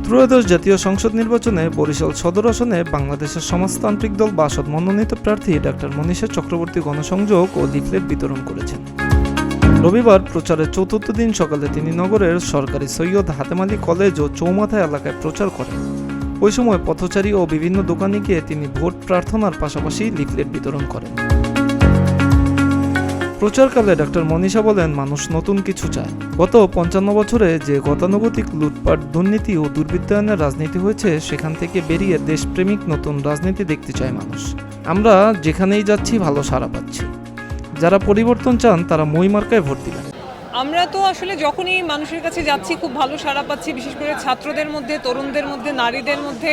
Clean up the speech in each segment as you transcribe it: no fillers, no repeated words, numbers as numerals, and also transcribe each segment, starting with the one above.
ত্রয়োদশ জাতীয় সংসদ নির্বাচনে বরিশাল সদর আসনে বাংলাদেশের সমাজতান্ত্রিক দল বাসদ মনোনীত প্রার্থী ডাক্তার মনীষা চক্রবর্তী গণসংযোগ ও লিফলেট বিতরণ করেছেন। রবিবার প্রচারের চতুর্থ দিন সকালে তিনি নগরের সরকারি সৈয়দ হাতেম আলী কলেজ ও চৌমাথা এলাকায় প্রচার করেন। ওই সময় পথচারী ও বিভিন্ন দোকানে গিয়ে তিনি ভোট প্রার্থনার পাশাপাশি লিফলেট বিতরণ করেন। প্রচারকালে ডাক্তার মনীষা বলেন, মানুষ নতুন কিছু চায়। গত ৫৫ বছরে যে গতানুগতিক লুটপাট, দুর্নীতি ও দুর্বৃত্তায়নের রাজনীতি হয়েছে, সেখান থেকে বেরিয়ে দেশপ্রেমিক নতুন রাজনীতি দেখতে চায় মানুষ। আমরা যেখানেই যাচ্ছি ভালো সাড়া পাচ্ছি। যারা পরিবর্তন চান তারা মই মার্কায় ভোট দিবেন। আমরা তো আসলে যখনই মানুষের কাছে যাচ্ছি খুব ভালো সাড়া পাচ্ছি, বিশেষ করে ছাত্রদের মধ্যে, তরুণদের মধ্যে, নারীদের মধ্যে।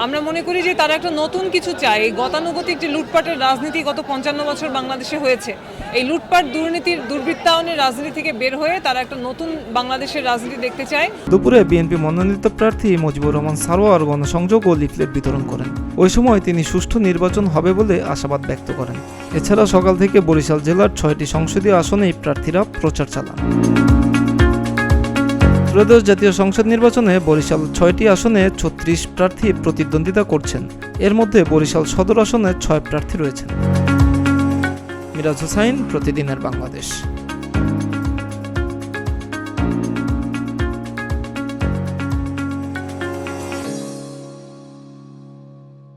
আমরা মনে করি যে তারা একটা নতুন কিছু চায়। এই গতানুগতিক যে লুটপাটের রাজনীতি গত ৫৫ বছর বাংলাদেশে হয়েছে, এই লুটপাট, দুর্নীতির, দুর্বৃত্তায়নের রাজনীতি থেকে বের হয়ে তারা একটা নতুন বাংলাদেশের রাজনীতি দেখতে চায়। দুপুরে বিএনপি মনোনীত প্রার্থী মুজিবুর রহমান সারোয়ার গণসংযোগ ও লিফলেট বিতরণ করেন। ওই সময় তিনি সুষ্ঠু নির্বাচন হবে বলে আশাবাদ ব্যক্ত করেন। এছাড়া সকাল থেকে বরিশাল জেলার ৬টি সংসদীয় আসনেই প্রার্থীরা প্রচার চালান। ত্রয়োদশ জাতীয় সংসদ নির্বাচনে বরিশাল ৬টি আসনে ৩৬ প্রার্থী প্রতিদ্বন্দ্বিতা করছেন। এর মধ্যে বরিশাল সদর আসনে ৬ প্রার্থী রয়েছেন। মিরাজ হোসাইন, প্রতিদিনের বাংলাদেশ।